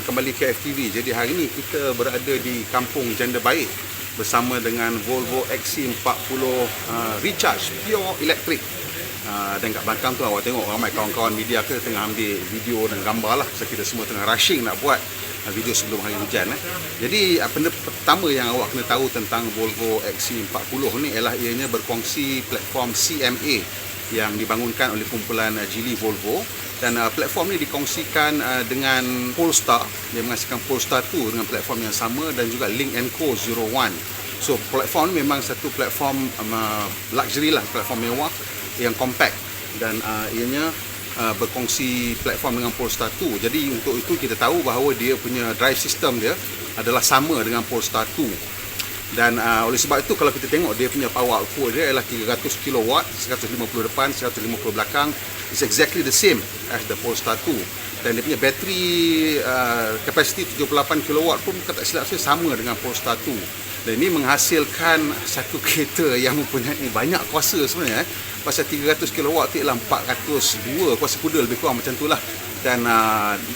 kembali ke FTV. Jadi hari ini kita berada di Kampung Janda Baik bersama dengan Volvo XC40 Recharge Pure Electric. Dan kat belakang tu awak tengok ramai kawan-kawan media ke tengah ambil video dan gambar lah. Sebab kita semua tengah rushing nak buat video sebelum hari hujan. Jadi benda pertama yang awak kena tahu tentang Volvo XC40 ni ialah ianya berkongsi platform CMA yang dibangunkan oleh kumpulan Geely Volvo. Dan platform ni dikongsikan dengan Polestar. Dia menghasilkan Polestar 2 dengan platform yang sama dan juga Lynk & Co 01. So platform ni memang satu platform luxury lah, platform mewah yang compact dan ianya berkongsi platform dengan Polestar 2. Jadi untuk itu kita tahu bahawa dia punya drive system dia adalah sama dengan Polestar 2. Dan oleh sebab itu kalau kita tengok dia punya power output dia ialah 300 kW, 150 depan, 150 belakang. It's exactly the same as the Polestar 2. Dan dia punya bateri capacity 78 kW pun tak silap saya sama dengan Polestar 2. Dan ini menghasilkan satu kereta yang mempunyai banyak kuasa sebenarnya. Pasal 300 kW tu ialah 402 kuasa kuda, lebih kurang macam tu lah. Dan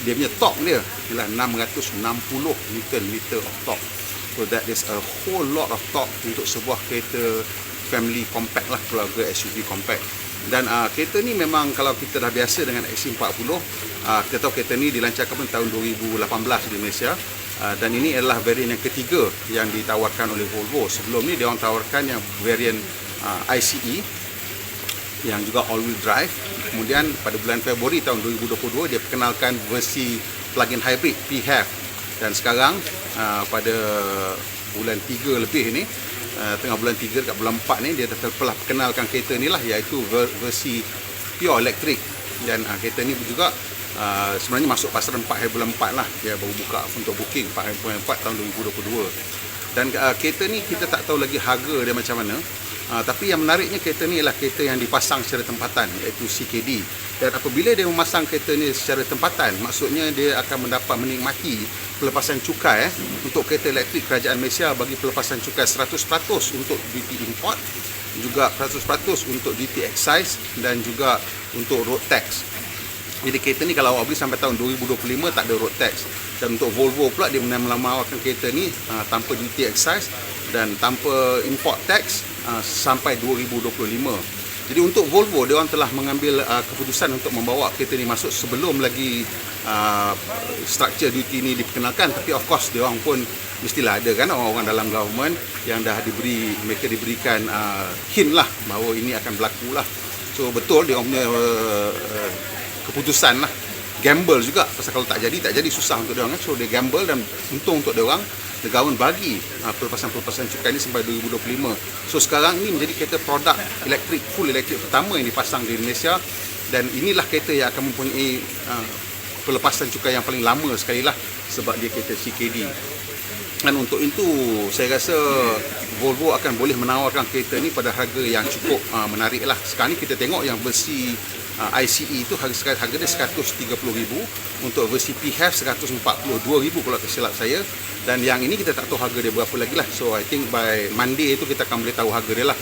dia punya torque dia ialah 660 Nm of torque. So that is a whole lot of torque untuk sebuah kereta family compact lah, keluarga SUV compact. Dan kereta ni memang kalau kita dah biasa dengan XC40, kita tahu kereta ni dilancarkan pun tahun 2018 di Malaysia. Dan ini adalah varian yang ketiga yang ditawarkan oleh Volvo. Sebelum ni dia orang tawarkan yang varian ICE yang juga all-wheel drive. Kemudian pada bulan Februari tahun 2022 dia perkenalkan versi plug-in hybrid PHEV. Dan sekarang pada bulan 3 lebih ni, tengah bulan 3 dekat bulan 4 ni, dia telah perkenalkan kereta ni lah, iaitu versi pure electric. Dan kereta ni juga sebenarnya masuk pasaran 4 hari bulan 4 lah. Dia baru buka untuk booking 4 hari bulan 4 tahun 2022. Dan kereta ni kita tak tahu lagi harga dia macam mana. Tapi yang menariknya kereta ni ialah kereta yang dipasang secara tempatan, iaitu CKD. Dan apabila dia memasang kereta ni secara tempatan, maksudnya dia akan mendapat menikmati pelepasan cukai untuk kereta elektrik kerajaan Malaysia bagi pelepasan cukai 100% untuk duty import, juga 100% untuk duty excise dan juga untuk road tax. Jadi kereta ni kalau awak beli sampai tahun 2025 tak ada road tax. Dan untuk Volvo pula dia menawarkan kereta ni tanpa duty excise dan tanpa import tax sampai 2025. Jadi untuk Volvo dia orang telah mengambil keputusan untuk membawa kereta ni masuk sebelum lagi structure duty ni diperkenalkan. Tapi of course dia orang pun mestilah ada kan orang-orang dalam government yang dah mereka diberikan hint lah bahawa ini akan berlaku lah. So betul dia orang punya keputusan lah, gamble juga, pasal kalau tak jadi susah untuk dia orang. So dia gamble dan untung untuk dia orang, the government bagi pelepasan cukai ni sampai 2025. So sekarang ni menjadi kereta produk elektrik, full elektrik pertama yang dipasang di Malaysia. Dan inilah kereta yang akan mempunyai pelepasan cukai yang paling lama sekali lah, sebab dia kereta CKD. Dan untuk itu saya rasa Volvo akan boleh menawarkan kereta ni pada harga yang cukup menarik lah. Sekarang ni kita tengok yang versi ICE itu harga dia 130,000, untuk versi PHEV 142,000 kalau tak silap saya. Dan yang ini kita tak tahu harga dia berapa lagi lah. So I think by Monday itu kita akan boleh tahu harga dia lah.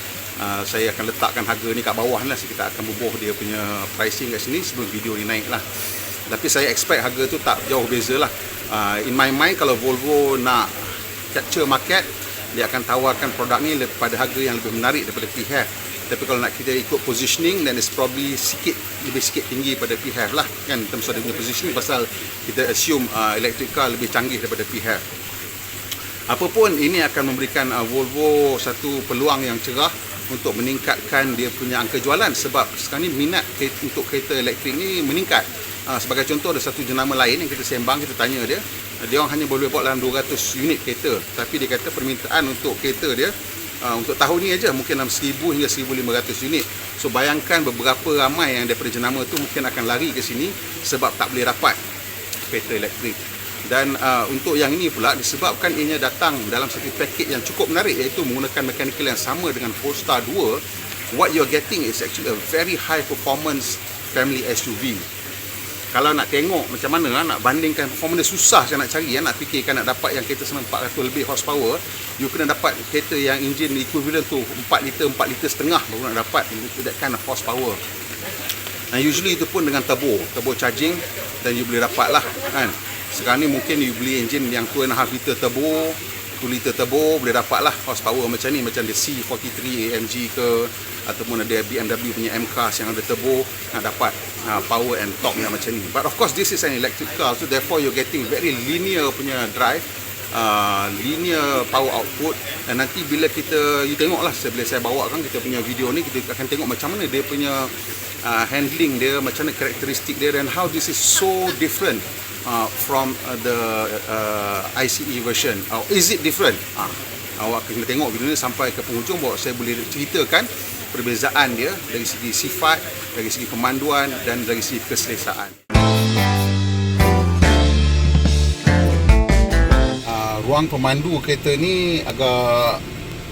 Saya akan letakkan harga ni kat bawah lah, so kita akan bubuh dia punya pricing kat sini sebelum video ni naik lah. Tapi saya expect harga tu tak jauh beza lah. In my mind kalau Volvo nak capture market, dia akan tawarkan produk ni pada harga yang lebih menarik daripada PHEV. Tapi kalau nak kita ikut positioning, then it's probably lebih sikit tinggi pada PHEV lah kan, terms of dia punya positioning, pasal kita assume electric car lebih canggih daripada PHEV. Apapun, ini akan memberikan Volvo satu peluang yang cerah untuk meningkatkan dia punya angka jualan, sebab sekarang ni minat untuk kereta elektrik ni meningkat. Sebagai contoh, ada satu jenama lain yang kita sembang, kita tanya dia orang hanya boleh buat dalam 200 unit kereta, tapi dia kata permintaan untuk kereta dia untuk tahun ni aja mungkin dalam 1000 hingga 1500 unit. So bayangkan beberapa ramai yang daripada jenama tu mungkin akan lari ke sini sebab tak boleh dapat kereta elektrik. Dan untuk yang ini pula disebabkan ianya datang dalam satu package yang cukup menarik, iaitu menggunakan mechanical yang sama dengan Polestar 2. What you're getting is actually a very high performance family SUV. Kalau nak tengok macam mana nak bandingkan performance dia, susah saya nak cari nak fikirkan nak dapat yang kereta sampai 400 lebih horsepower. You kena dapat kereta yang enjin equivalent tu 4 liter setengah baru nak dapat that kind of horsepower. Dan usually itu pun dengan turbo charging, dan you boleh dapat lah kan. Sekarang ni mungkin you beli enjin yang 2.5 liter turbo, 2 liter turbo, boleh dapat lah horsepower macam ni, macam the C43 AMG ke, ataupun ada BMW punya M-Class yang ada turbo, nak dapat power and torque yang macam ni. But of course this is an electric car, so therefore you're getting very linear punya drive, linear power output. Dan nanti bila you tengok lah, bila saya bawa kan kita punya video ni, kita akan tengok macam mana dia punya handling dia, macam mana karakteristik dia, dan how this is so different from the ICE version. Is it different? Awak kena tengok video ni sampai ke penghujung, bahawa saya boleh ceritakan perbezaan dia dari segi sifat, dari segi kemanduan, dan dari segi keselesaan. Ruang pemandu kereta ni agak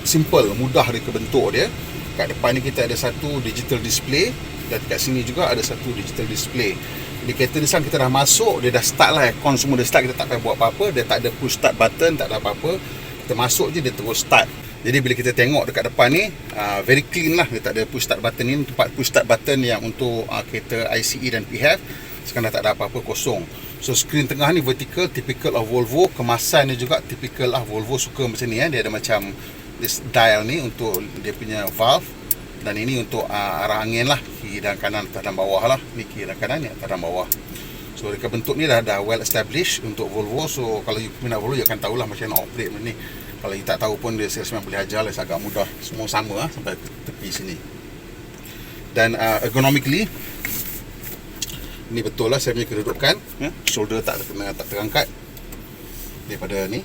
simple, mudah dia bentuk dia. Kat depan ni kita ada satu digital display, dan kat sini juga ada satu digital display. Di kereta ni sekarang kita dah masuk, dia dah start lah, aircon semua dah start, kita tak payah buat apa-apa, dia tak ada push start button, tak ada apa-apa. Kita masuk je, dia terus start. Jadi bila kita tengok dekat depan ni, very clean lah, dia tak ada push start button ni. Tempat push start button yang untuk kereta ICE dan PHEV, sekarang dah tak ada apa-apa, kosong. So screen tengah ni vertical, typical of Volvo. Kemasan dia juga typical lah, Volvo suka macam ni. Dia ada macam this dial ni untuk dia punya valve, dan ini untuk arah angin lah, kiri dan kanan, atas dan bawah lah. Ni kiri dan kanan, ni atas dan bawah. So dekat bentuk ni dah well established untuk Volvo. So kalau you minat Volvo, you akan tahulah macam mana operate benda ni. Kalau you tak tahu pun, dia salesman boleh ajar lah, agak mudah. Semua sama lah sampai ke tepi sini. Dan ergonomically, ni betul lah saya punya kedudukan, shoulder tak terangkat daripada ni,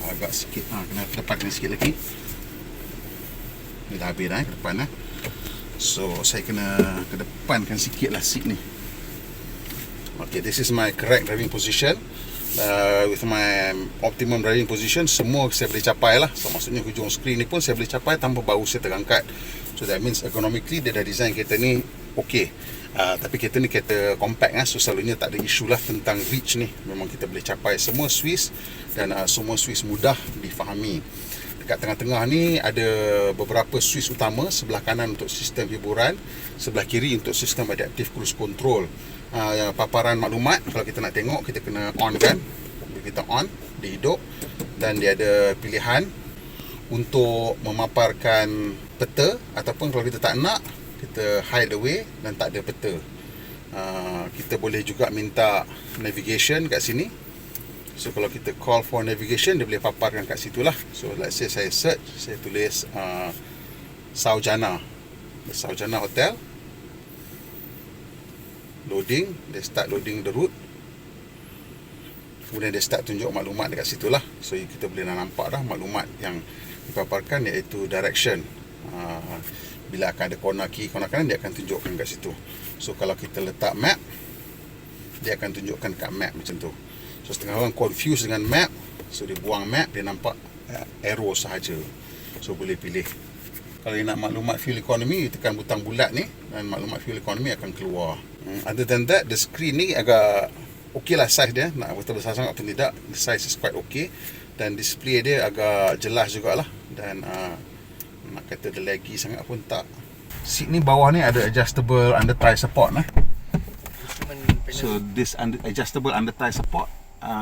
agak sikit, kena ke depan ni sikit lagi. Ni dah habis dah ke depan. So saya kena kedepankan sikit lah seat ni. Okay, this is my correct driving position. With my optimum driving position, semua saya boleh capai lah. So maksudnya hujung skrin ni pun saya boleh capai tanpa bahu saya terangkat. So that means ergonomically dia dah design kereta ni okay. Tapi kereta ni kereta compact, so selalunya tak ada isu lah tentang reach ni. Memang kita boleh capai semua Swiss, dan semua Swiss mudah difahami. Dekat tengah-tengah ni ada beberapa switch utama. Sebelah kanan untuk sistem hiburan, sebelah kiri untuk sistem adaptive cruise control. Paparan maklumat, kalau kita nak tengok, kita kena on kan. Bila kita on, dia hidup, dan dia ada pilihan untuk memaparkan peta, ataupun kalau kita tak nak, kita hide away dan tak ada peta. Kita boleh juga minta navigation kat sini. So kalau kita call for navigation, dia boleh paparkan kat situ lah. So let's say saya search, saya tulis Saujana, the Saujana Hotel. Loading, dia start loading the route. Kemudian dia start tunjuk maklumat dekat situ lah. So kita boleh nampak dah maklumat yang dipaparkan, iaitu direction. Bila akan ada corner kiri, corner kanan, dia akan tunjukkan kat situ. So kalau kita letak map, dia akan tunjukkan kat map macam tu. So setengah orang confused dengan map, so dia buang map, dia nampak arrow sahaja. So boleh pilih. Kalau dia nak maklumat fuel economy, tekan butang bulat ni, dan maklumat fuel economy akan keluar. Other than that, the screen ni agak okey lah size dia. Nak betul besar sangat pun tidak, the size is quite okay. Dan display dia agak jelas jugalah. Dan nak kata dia laggy sangat pun tak. Seat ni bawah ni ada adjustable under thigh support lah. So this adjustable under thigh support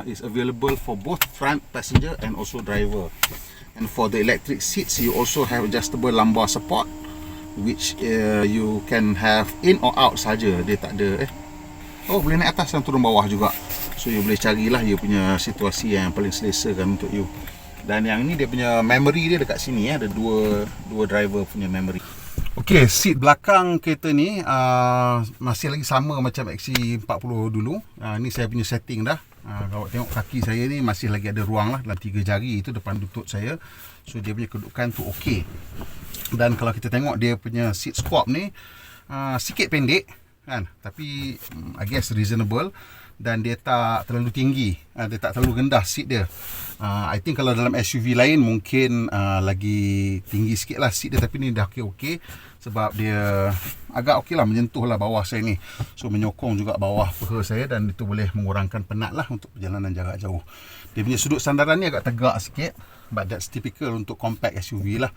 is available for both front passenger and also driver. And for the electric seats, you also have adjustable lumbar support, which you can have in or out saja. Dia tak ada oh, boleh naik atas dan turun bawah juga. So you boleh carilah you punya situasi yang paling selesa kan untuk you. Dan yang ni dia punya memory dia dekat sini, ada dua driver punya memory. Okey, seat belakang kereta ni masih lagi sama macam XC40 dulu. Ni saya punya setting dah. Kalau tengok kaki saya ni masih lagi ada ruang lah, dalam 3 jari itu depan lutut saya. So dia punya kedudukan tu okey. Dan kalau kita tengok dia punya seat squat ni sikit pendek kan, tapi I guess reasonable. Dan dia tak terlalu tinggi, dia tak terlalu rendah seat dia. I think kalau dalam SUV lain mungkin lagi tinggi sikit lah seat dia, tapi ni dah okey. Sebab dia agak okey lah, menyentuh lah bawah saya ni. So menyokong juga bawah peha saya, dan itu boleh mengurangkan penat lah untuk perjalanan jarak jauh. Dia punya sudut sandaran ni agak tegak sikit, but that's typical untuk compact SUV lah.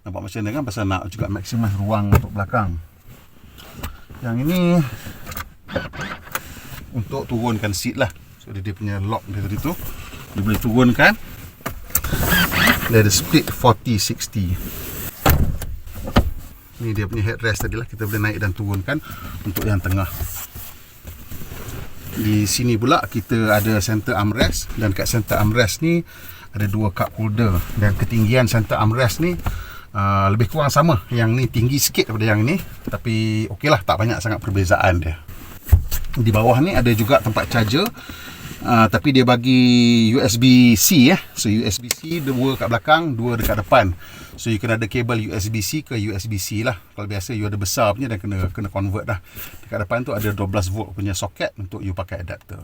Nampak macam ni kan, pasal nak juga maksimum ruang untuk belakang. Yang ini untuk turunkan seat lah. So So dia punya lock dia tadi tu, dia boleh turunkan. Dia ada split 40-60. Ni dia punya headrest tadi lah, kita boleh naik dan turunkan untuk yang tengah. Di sini pula kita ada center armrest, dan kat center armrest ni ada 2 cup holder, dan ketinggian center armrest ni lebih kurang sama. Yang ni tinggi sikit daripada yang ni, tapi okey lah, tak banyak sangat perbezaan dia. Di bawah ni ada juga tempat charger, tapi dia bagi USB-C So USB-C 2 kat belakang, 2 dekat depan. So you kena ada kabel USB-C ke USB-C lah. Kalau biasa you ada besar punya, dan kena convert dah. Dekat depan tu ada 12 volt punya soket untuk you pakai adapter.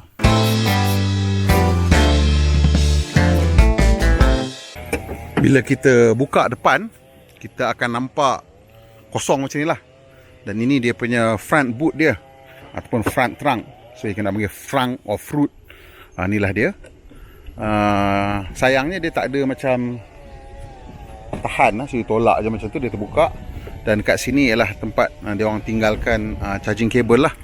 Bila kita buka depan, kita akan nampak kosong macam ni lah. Dan ini dia punya front boot dia, ataupun front trunk. So you kena panggil front or fruit. Inilah dia. Sayangnya dia tak ada macam tahan lah. So you tolak je macam tu, dia terbuka. Dan kat sini ialah tempat dia orang tinggalkan charging cable lah.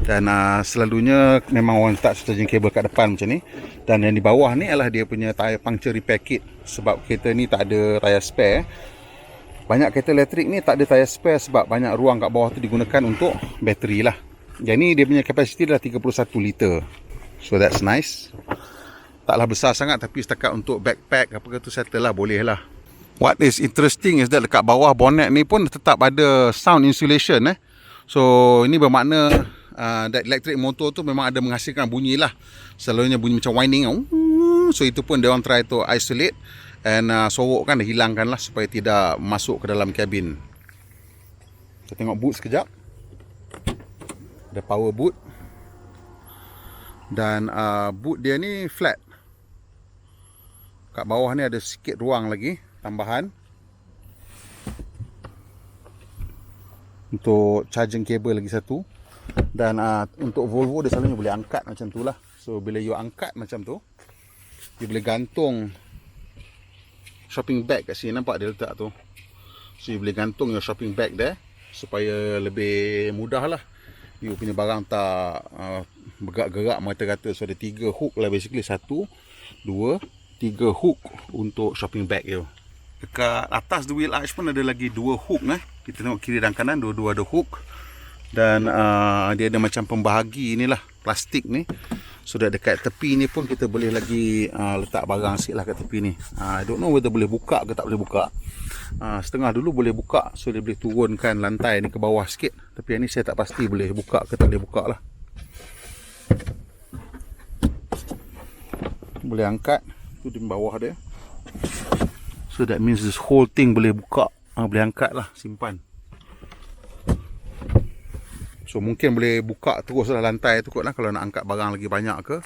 Dan selalunya memang orang letak charging cable kat depan macam ni. Dan yang di bawah ni ialah dia punya tire puncture repair kit. Sebab kereta ni tak ada tire spare. Banyak kereta elektrik ni tak ada tire spare sebab banyak ruang kat bawah tu digunakan untuk bateri lah. Yang ni dia punya kapasiti dah 31 liter. So that's nice. Taklah besar sangat, tapi setakat untuk backpack apa ke tu settle lah, boleh lah. What is interesting is that dekat bawah bonnet ni pun tetap ada sound insulation So ini bermakna that electric motor tu memang ada menghasilkan bunyi lah. Selalunya bunyi macam whining. So itu pun dia orang try to isolate and sorok kan, hilangkan lah supaya tidak masuk ke dalam kabin. Kita tengok boot sekejap. Ada power boot. Dan boot dia ni flat. Kat bawah ni ada sikit ruang lagi tambahan untuk charging cable lagi satu. Dan untuk Volvo dia selalunya boleh angkat macam tu lah. So bila you angkat macam tu, you boleh gantung shopping bag kat sini. Nampak dia letak tu. So you boleh gantung your shopping bag there, supaya lebih mudah lah you punya barang tak bergerak-gerak mata-kata. So ada 3 hook lah basically. 1, 2, 3 hook untuk shopping bag you. Dekat atas the wheel arch pun ada lagi 2 hook Kita tengok kiri dan kanan, dua-dua ada hook. Dan dia ada macam pembahagi inilah, plastik ni. So dekat tepi ni pun kita boleh lagi letak barang sikit lah kat tepi ni. I don't know whether boleh buka ke tak boleh buka. Setengah dulu boleh buka, so dia boleh turunkan lantai ni ke bawah sikit. Tapi yang ni saya tak pasti boleh buka ke tak boleh buka lah. Boleh angkat, tu di bawah dia. So that means this whole thing boleh buka. Boleh angkat lah, simpan. So mungkin boleh buka terus lah lantai tu kot lah. Kalau nak angkat barang lagi banyak ke,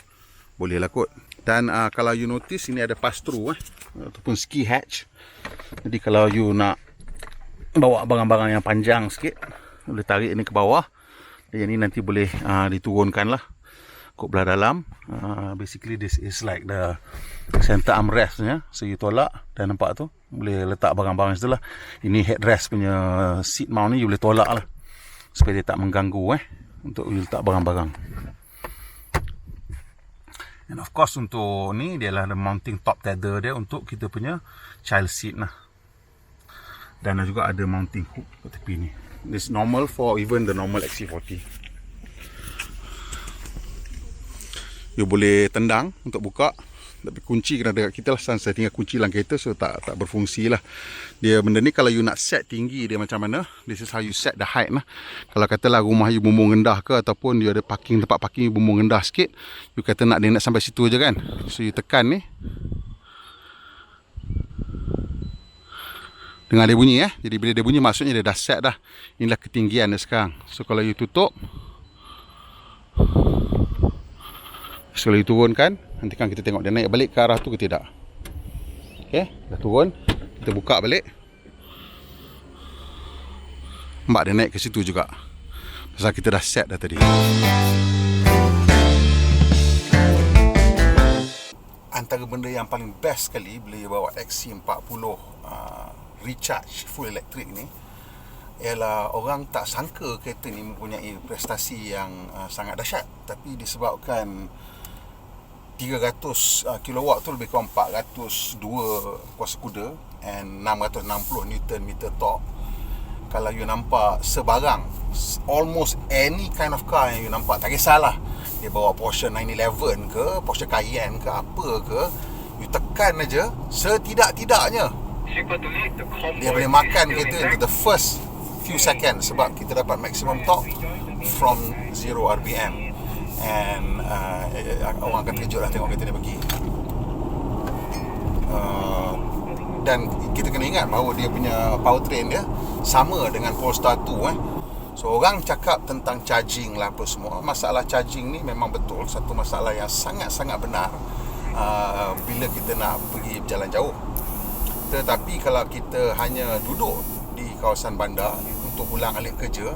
boleh lah kot. Dan kalau you notice, ini ada pass through ataupun ski hatch. Jadi kalau you nak bawa barang-barang yang panjang sikit, boleh tarik ni ke bawah. Dan yang ni nanti boleh diturunkan lah kot belah dalam. Basically this is like the center armrest nya. So you tolak, dan nampak tu boleh letak barang-barang situ lah. Ini headrest punya seat mount ni you boleh tolak lah, supaya dia tak mengganggu untuk you letak barang-barang. And of course untuk ni dia lah the mounting top tether dia untuk kita punya child seat lah. Dan juga ada mounting hook kat tepi ni. This normal for even the normal XC40. You boleh tendang untuk buka, tapi kunci kena dekat kita lah. Saya tinggal kunci dalam kereta, so tak berfungsi lah. Dia benda ni kalau you nak set tinggi dia macam mana, this is how you set the height lah. Kalau katalah rumah you bumbung rendah ke, ataupun you ada parking, tempat parking you bumbung rendah sikit, you kata nak dia nak sampai situ je kan. So you tekan ni, dengar dia bunyi Jadi bila dia bunyi maksudnya dia dah set dah. Inilah ketinggian dia sekarang. So kalau you tutup, so kalau you turunkan, nanti kan kita tengok dia naik balik ke arah tu ke tidak. Okay, dah turun. Kita buka balik. Nampak dia naik ke situ juga. Pasal kita dah set dah tadi. Antara benda yang paling best sekali bila you bawa XC40 recharge full electric ni, ialah orang tak sangka kereta ni mempunyai prestasi yang sangat dahsyat. Tapi disebabkan 300 kilowatt tu lebih kurang 402 kuasa kuda and 660 Newton meter torque. Kalau you nampak sebarang, almost any kind of car yang you nampak, tak kisahlah dia bawa Porsche 911 ke, Porsche Cayenne ke, apa ke, you tekan aja, setidak-tidaknya dia boleh makan kereta into the first few seconds, sebab kita dapat maximum torque from 0 RPM. And orang akan terkejut lah tengok kereta dia pergi. Dan kita kena ingat bahawa dia punya powertrain dia sama dengan Polestar 2 So orang cakap tentang charging lah apa semua. Masalah charging ni memang betul satu masalah yang sangat-sangat benar bila kita nak pergi berjalan jauh. Tetapi kalau kita hanya duduk di kawasan bandar untuk ulang-alik kerja,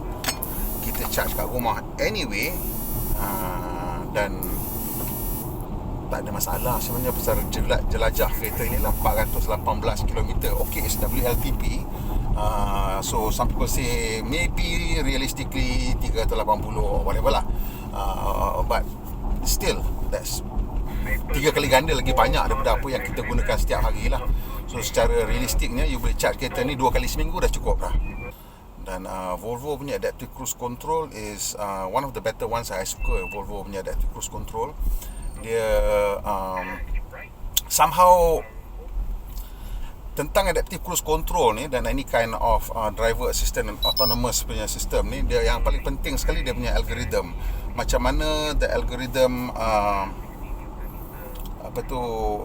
kita charge kat rumah anyway, dan tak ada masalah sebenarnya pasal jelajah kereta ni lah 418 km. Okay, it's WLTP. So some people say maybe realistically 380 or whatever lah, but still that's 3 kali ganda lagi banyak daripada apa yang kita gunakan setiap hari lah. So secara realistiknya you boleh charge kereta ni 2 kali seminggu dah cukup lah. Dan Volvo punya Adaptive Cruise Control is one of the better ones. Saya suka Volvo punya Adaptive Cruise Control. Dia somehow tentang Adaptive Cruise Control ni dan any kind of driver assistant and autonomous punya system ni, dia yang paling penting sekali dia punya algorithm. Macam mana the algorithm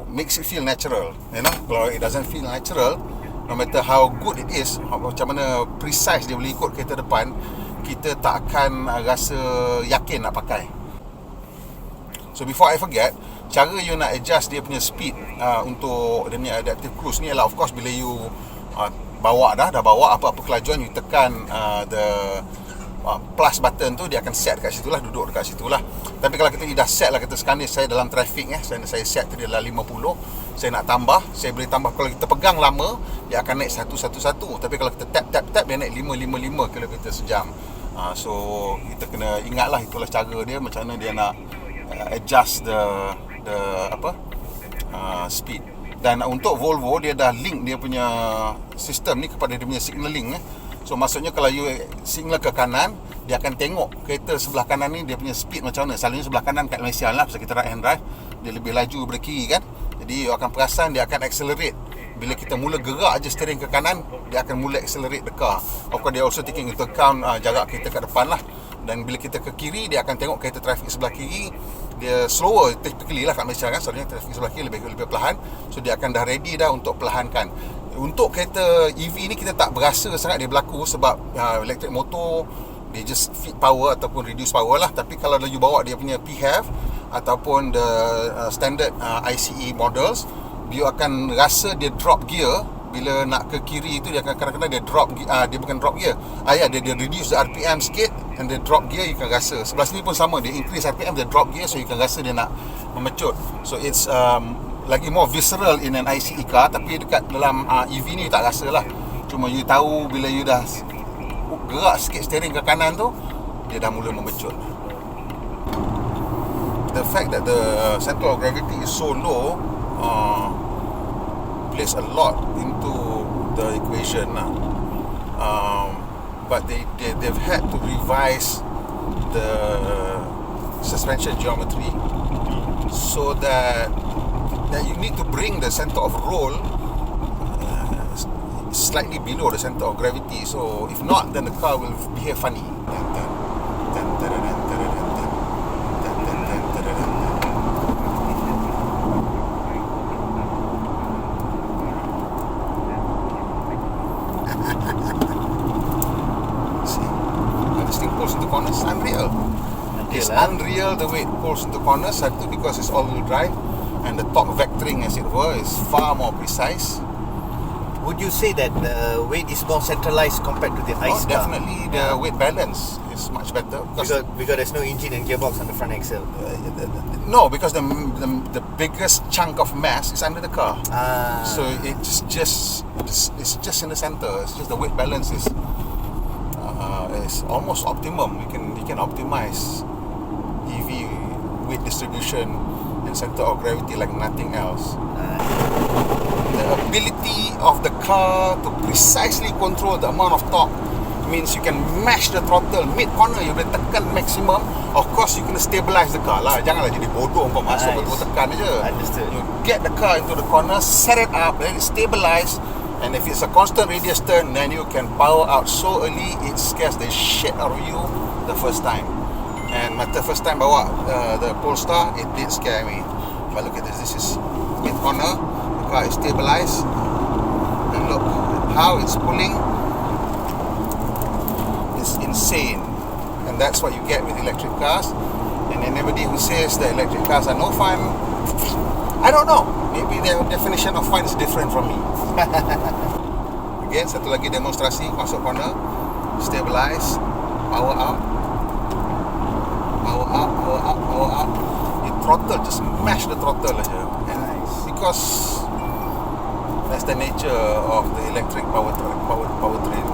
makes it feel natural, you know. Kalau it doesn't feel natural, no matter how good it is, macam mana precise dia boleh ikut kereta depan, kita tak akan rasa yakin nak pakai. So before I forget, cara you nak adjust dia punya speed untuk dia punya adaptive cruise ni ialah, of course, bila you dah bawa apa-apa kelajuan, you tekan the plus button tu, dia akan set kat situ lah, duduk dekat situ lah. Tapi kalau kita dah set lah, kata sekarang ni saya dalam traffic, saya set tu dia adalah 50, saya nak tambah, saya boleh tambah. Kalau kita pegang lama, dia akan naik satu. Tapi kalau kita tap, dia naik 5 km sejam. So kita kena ingat lah, itulah cara dia, macam mana dia nak adjust the speed. Dan untuk Volvo, dia dah link dia punya sistem ni kepada dia punya signaling. So maksudnya kalau you signal ke kanan, dia akan tengok kereta sebelah kanan ni dia punya speed macam mana. Selalunya sebelah kanan kat Malaysia lah, pasal kita right hand drive, dia lebih laju daripada kiri kan. Jadi you akan perasan dia akan accelerate. Bila kita mula gerak aja steering ke kanan, dia akan mula accelerate the car. Of course, dia also taking into account jarak kereta kat depan lah. Dan bila kita ke kiri, dia akan tengok kereta trafik sebelah kiri, dia slower typically lah kat Malaysia kan. Selalunya trafik sebelah kiri lebih perlahan. So dia akan dah ready dah untuk perlahankan. Untuk kereta EV ni kita tak berasa sangat dia berlaku, sebab electric motor dia just feed power ataupun reduce power lah. Tapi kalau you bawa dia punya PHEV ataupun the standard ICE models, you akan rasa dia drop gear. Bila nak ke kiri tu, dia akan kadang-kadang dia drop dia bukan drop gear, dia reduce the RPM sikit, and dia drop gear, you akan rasa. Sebelah sini pun sama, dia increase RPM, dia drop gear, so you akan rasa dia nak memecut. So it's lagi more visceral in an ICE car. Tapi dekat dalam EV ni tak rasa lah. Cuma you tahu bila you dah gerak sikit steering ke kanan tu, dia dah mula memecut. The fact that the center of gravity is so low plays a lot into the equation lah. But they've had to revise the suspension geometry so that you need to bring the center of roll slightly below the center of gravity. So if not, then the car will behave funny. It's unreal the way it pulls into corners. Satu, because it's all-wheel drive, and the torque vectoring, as it were, is far more precise. Would you say that the weight is more centralized compared to the ICE car? Definitely, the weight balance is much better because there's no engine and gearbox on the front axle. No, because the biggest chunk of mass is under the car. So it's just in the center. It's just the weight balance is almost optimum. You can optimize EV weight distribution and center of gravity like nothing else. The ability of the car to precisely control the amount of torque means you can mash the throttle mid corner, you boleh tekan maximum. Of course you kena stabilize the car lah, janganlah jadi bodoh kau masuk Nice. betul tekan je. Understood. You get the car into the corner, set it up, then it stabilize, and if it's a constant radius turn, then you can power out so early it scares the shit out of you the first time. And the first time bawa the Polestar, it did scare me. But look at this, this is mid corner, the car is stabilized, and look how it's pulling. It's insane, and that's what you get with electric cars. And anybody who says that electric cars are no fun, I don't know, maybe their definition of fun is different from me. Again, satu lagi demonstrasi, masuk corner, stabilize, power out, power up, power up, power up. You throttle, just mash the throttle aja. And because that's the nature of the electric powertrain.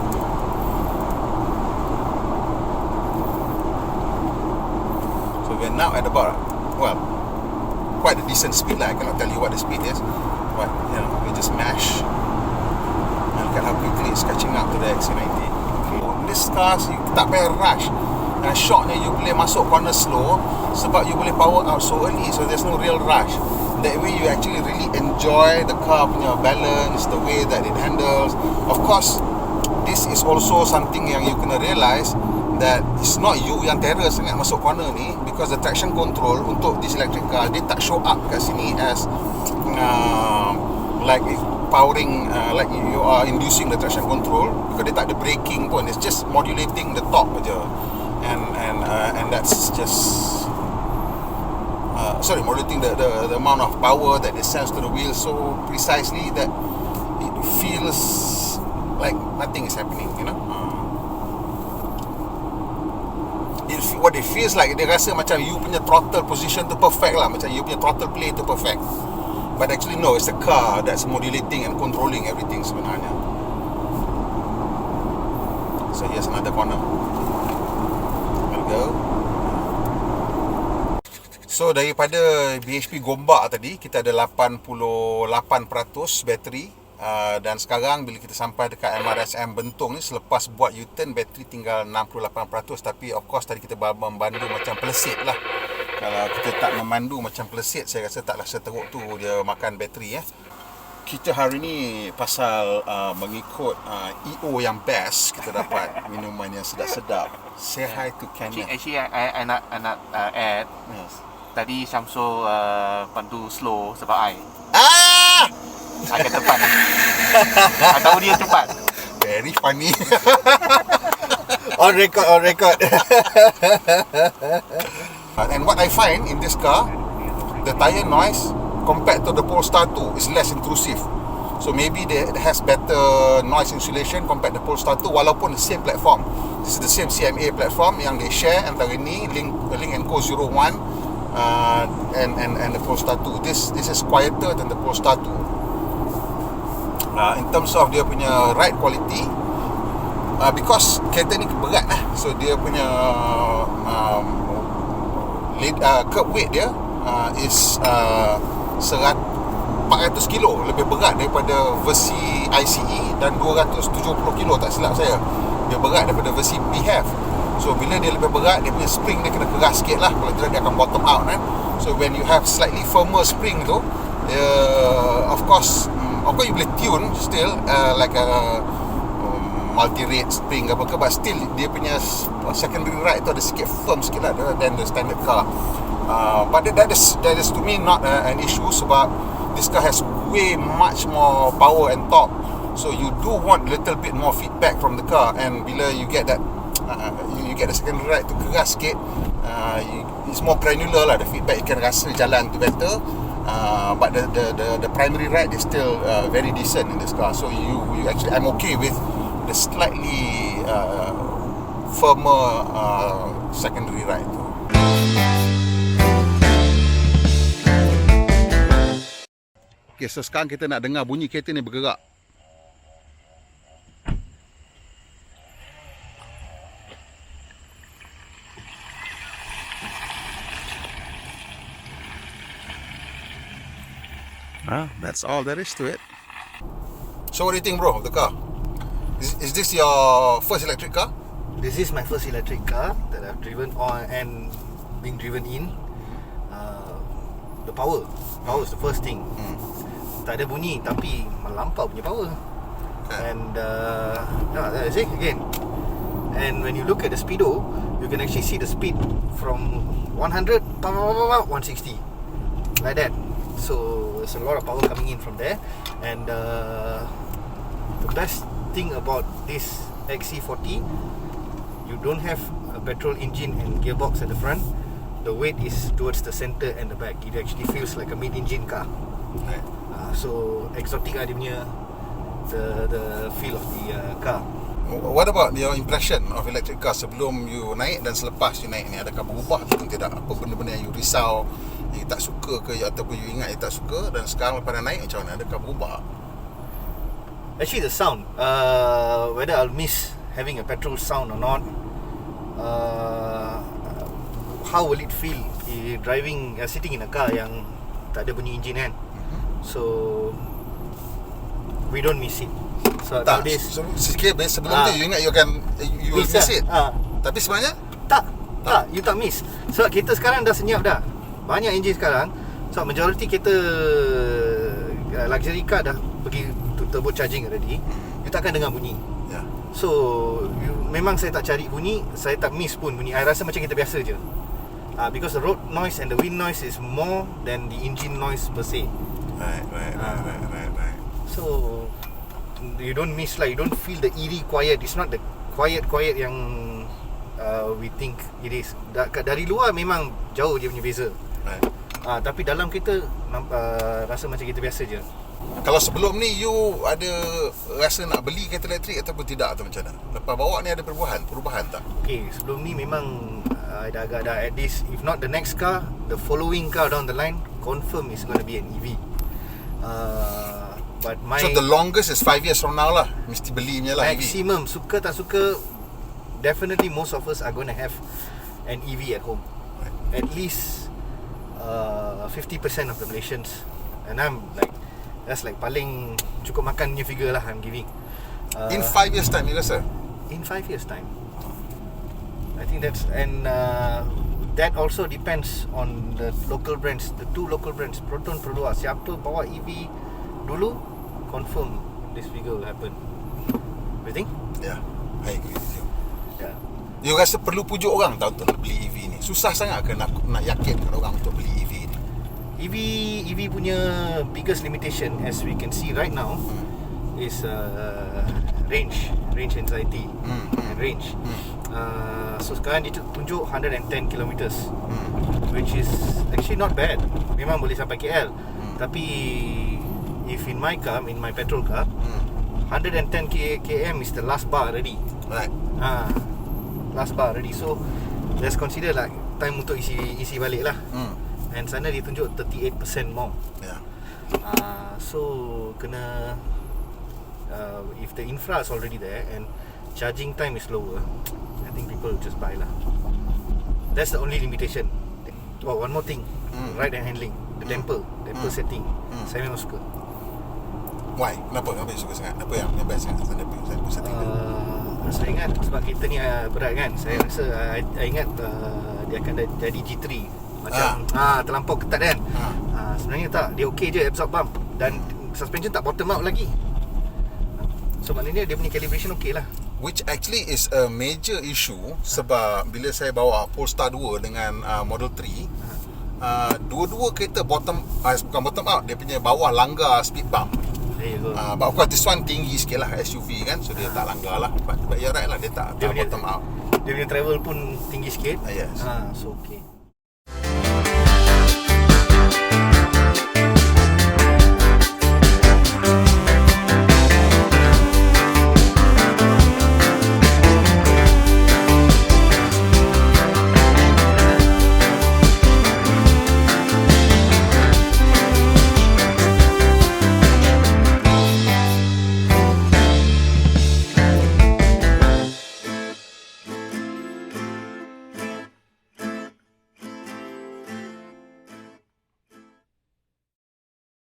So we're now at about, well, quite a decent speed lah. I cannot tell you what the speed is, but you know, we just mash. And look at how quickly it's catching up to the XC90. This car, you tak payah rush. And shocknya you boleh masuk corner slow sebab you boleh power out so early, so there's no real rush. That way you actually really enjoy the car punya balance, the way that it handles. Of course, this is also something yang you kena realise that it's not you yang terror sangat masuk corner ni, because the traction control untuk this electric car, dia tak show up kat sini as like powering, like you are inducing the traction control, because dia tak ada braking pun, it's just modulating the torque aja. And that's just modulating the amount of power that it sends to the wheel so precisely that it feels like nothing is happening, you know. What it feels like, dia rasa macam you punya throttle position tu perfect lah, macam you punya throttle play tu perfect, but actually no, it's the car that's modulating and controlling everything sebenarnya. So here's another corner. Go. So daripada BHP Gombak tadi, kita ada 88% bateri, dan sekarang bila kita sampai dekat MRSM Bentong ni, selepas buat U-turn, bateri tinggal 68%. Tapi of course tadi kita memandu macam pelesit lah. Kalau kita tak memandu macam pelesit, saya rasa taklah seteruk tu dia makan bateri. Kita hari ni pasal mengikut EO yang best, kita dapat minuman yang sedap-sedap. Say hi to Kenneth. Actually, I nak add. Yes. Tadi Syamsul pandu slow sebab I akan cepat. I tahu dia cepat. Very funny. On record. And what I find in this car, the tire noise compared to the Polestar 2 is less intrusive. So maybe it has better noise insulation compared to Polestar 2, walaupun the same platform. This is the same CMA platform yang they share antara ni, Link & Co 01 and the Polestar 2. This is quieter than the Polestar 2. In terms of dia punya ride quality, because kereta ni berat lah, so dia punya curb weight dia is 400 kilo, lebih berat daripada versi ICE, dan 270 kilo tak silap saya. Dia berat daripada versi PHEV. So bila dia lebih berat, dia punya spring dia kena keras sikit lah, kalau tidak dia akan bottom out kan. So when you have slightly firmer spring tu, of course you boleh tune still like a multi-rate spring apa ke, but still dia punya secondary ride tu ada sikit firm sikit lah than the standard car. But that is to me not an issue, sebab this car has way much more power and torque, so you do want a little bit more feedback from the car. And bila you get that you get the secondary ride tu keras sikit, it's more granular lah, the feedback you can rasa jalan tu better. But the primary ride is still very decent in this car. So you actually, I'm okay with the slightly firmer secondary ride tu. Okay, so sekarang kita nak dengar bunyi kereta ni bergerak. That's all there is to it. So what do you think, bro, of the car? Is this your first electric car? This is my first electric car that I've driven on and being driven in. The power is the first thing. Tak ada bunyi tapi melampau punya power. And that's it again. And when you look at the speedo, you can actually see the speed from 100 160 like that. So there's a lot of power coming in from there. And the best thing about this XC40, you don't have a petrol engine and gearbox at the front. The weight is towards the center and the back. It actually feels like a mid-engine car. Right. So exotic lah dia punya the feel of the car. What about your impression of electric car sebelum you naik dan selepas you naik ni? Adakah berubah atau tidak? Apa benda-benda yang you risau, yang you tak suka ke, ataupun you ingat you tak suka, dan sekarang lepas dah naik macam mana? Adakah berubah? Actually the sound, whether I'll miss having a petrol sound or not, how will it feel driving, sitting in a car yang tak ada bunyi enjin kan? So we don't miss it. So Tak, nowadays sebelum tu you ingat you will miss it. Tapi sebenarnya tak, you tak miss. Sebab kereta sekarang dah senyap dah. Banyak enjin sekarang. So majority kereta luxury car dah pergi to turbo charging already. You takkan dengar bunyi. yeah. So memang saya tak cari bunyi, saya tak miss pun bunyi. I rasa macam kita biasa je. Because the road noise and the wind noise is more than the engine noise per se. Right. So you don't miss lah. You don't feel the eerie quiet. It's not the quiet yang we think it is. Dari luar memang jauh dia punya beza. Right. Tapi dalam kita rasa macam kita biasa je. Kalau sebelum ni you ada rasa nak beli kereta elektrik ataupun tidak, atau macam mana? Lepas bawa ni ada perubahan tak? Okay, sebelum ni memang dah at least, if not the next car, the following car down the line confirm is going to be an EV. But So the longest is 5 years from now lah, mesti beli punya lah EV. maximum, suka tak suka, definitely most of us are going to have an EV at home. At least 50% of the Malaysians. And I'm like, that's like paling cukup makan punya figure lah I'm giving. In 5 years time, you rasa? In 5 years time, I think that's, and that also depends on the local brands, the two local brands, Proton, Produa. Siapa bawa EV dulu, confirm this figure will happen. You think? Yeah, I agree with you. Yeah. You rasa perlu pujuk orang tak untuk beli EV ni? Susah sangat ke nak yakinkan orang untuk beli EV ni? EV punya biggest limitation, as we can see right now, is range anxiety and range. So sekarang dia tunjuk 110 kilometers, which is actually not bad. Memang boleh sampai KL. Tapi if in my car, in my petrol car, 110 km is the last bar already. Right. Last bar already. So let's consider like time untuk isi balik lah. And sana dia tunjuk 38% more. Yeah. So kena if the infra is already there and charging time is lower, I think people will just buy lah. That's the only limitation. Oh, one more thing, ride and handling, the damper setting. Saya memang suka. Why? Kenapa you suka sangat? Apa yang best sangat damper setting tu? Saya ingat sebab kereta ni berat kan. Saya rasa I ingat dia akan jadi G3 macam terlampau ketat kan. Sebenarnya tak, dia okey je absorb bump, dan suspension tak bottom out lagi. So maknanya dia punya calibration okey lah. Which actually is a major issue sebab bila saya bawa Polestar 2 dengan Model 3, dua-dua kereta bukan bottom out, dia punya bawah langgar speed bump. There you go. But of course this one tinggi sikit lah, SUV kan, so dia tak langgar lah. But you're right lah, dia tak bottom out. Dia punya travel pun tinggi sikit. Yes. So okey.